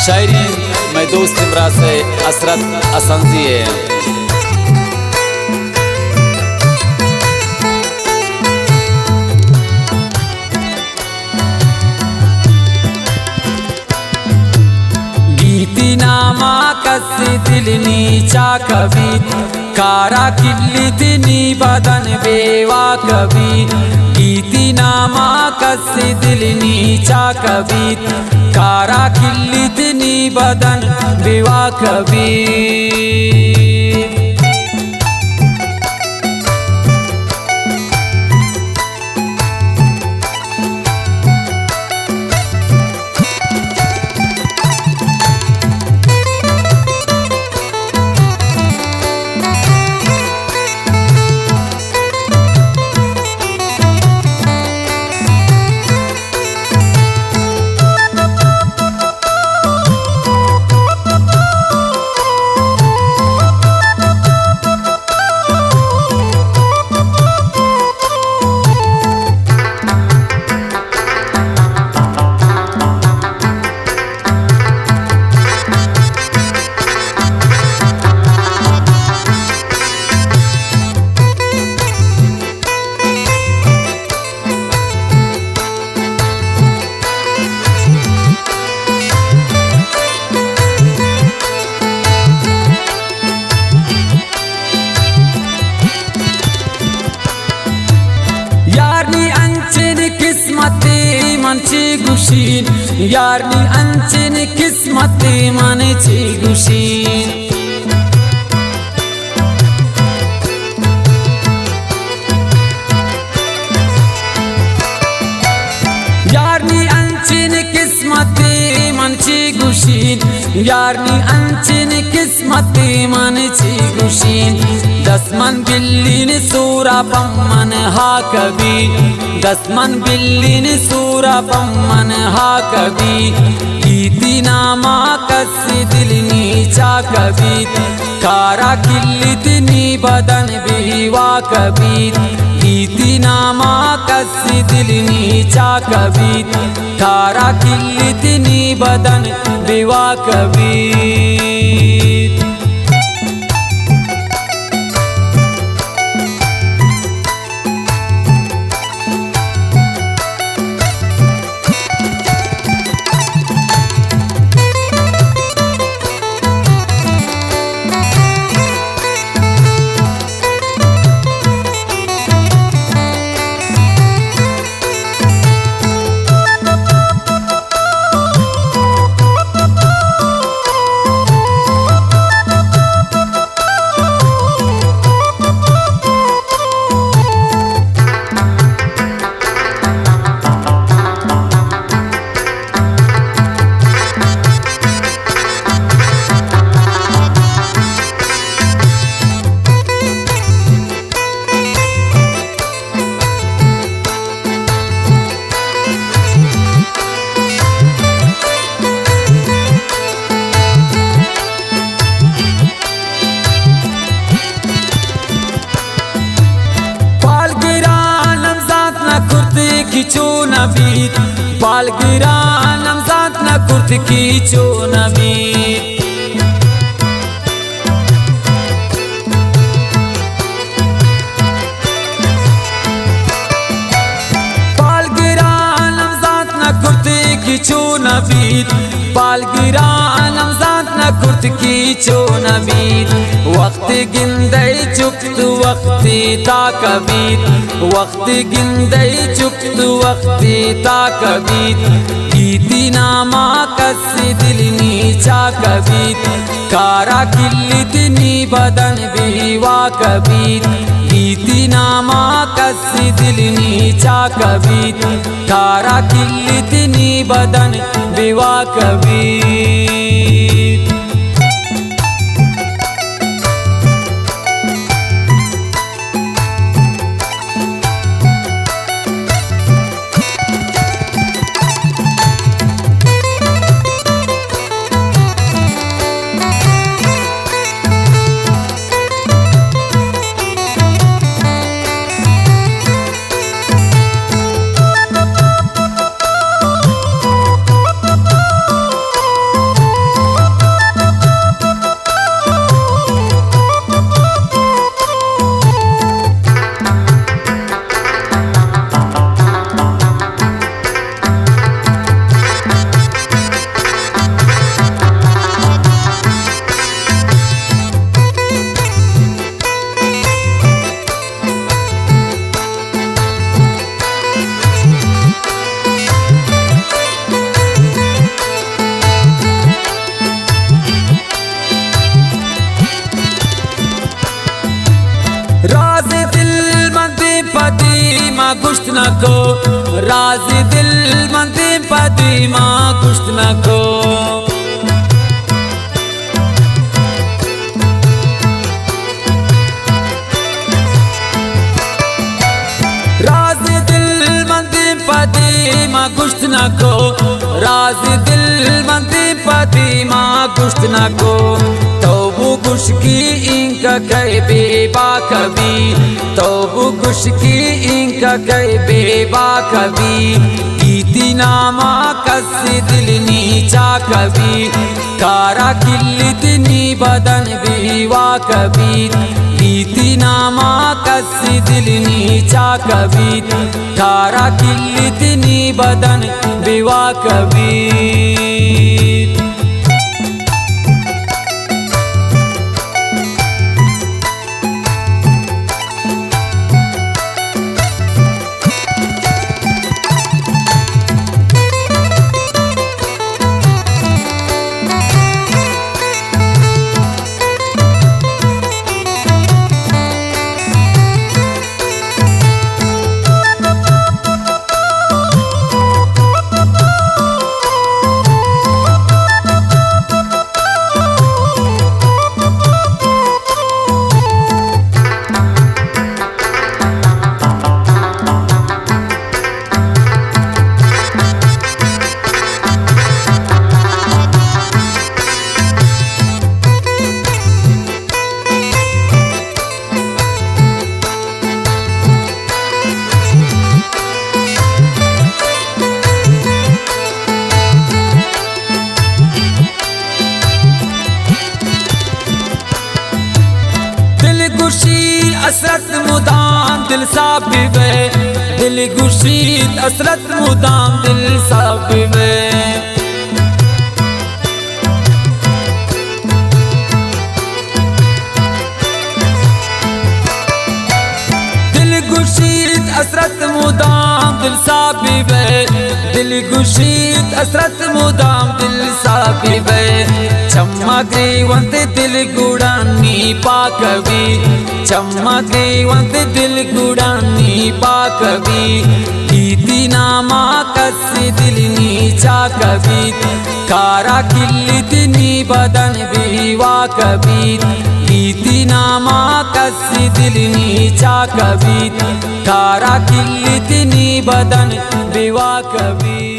शायरी मैं दोस्त इमरा से असरत असंजी है। नामा कसी दिल नीचा कभी कारा किल्ली बदन बेवा कभी गीती नामा कसी दिल नीचा कभी कारा किल्ली बदन बेवा कभी। मनची गुशीन यारनी अंचन किस्मत मनची गुशीन यारनी अंचन किस्मत मनची गुशीन यारनी अंचन किस्मत मनची गुशीन दसमन बिल्लीन सूरा पम्मन हा कभी दसमन बिल्लीन सूरा पम्मन हा कभी गीती नामा कसी दिल नीचा कभी कारा किल्ली बदन बीवा कभी गीती नामा कसी दिल नीचा कभी कारा किल्ली बदन बीवा कभी। किचो नबीत बाल गिरा नमजात न कुर्त किचो नबीत बाल गिरा नमजात न कुर्त किचो नबीत बाल गिरा नमजात न कुर्त किचो नबीत वक्त गिंदई चुप्त वक्त ता कबीत वक्त गिंदई चुप्त वक्त ता कबीत गीती नामा कसी दिल नीचा कबीत कारा किल्ली बदन बीवा कबीत गीती नामा कसी दिल नीचा कबीत कारा किल्ली बदन बीवा कबीत। गुश्त न को राज दिल मंदे पदी माँ गुश्त न को राज दिल मंदे पदी माँ गुश्त न को राज दिल मंदे पदी माँ गुश्त न को तोबु गुश्की इनका कई बेबा कभी तोबु गुश्की इनका कई बेबा कभी कीती नामा कसी दिल नीचा कभी कारा किल्लितनी बदन बीवा कभी कीती नामा कसी दिल नीचा कभी कारा किल्लितनी बदन बीवा कभी असरत मुदाम दिल साबिवे दिल गुशीत असरत मुदाम दिल साबिवे दिल गुशीत असरत मुदाम दिल साबिवे दिल गुशीत असरत मुदाम दिल साबिवे चमक वंत दिल गुड़ानी पाकवी चमक वंत दिल गुड़ानी पाकवी कीती नामा कसी दिल नीचा कभी कारा किल्लितनी बदन बीवा कभी कीती नामा कसी दिल नीचा कभी कारा किल्लितनी बदन बीवा कभी।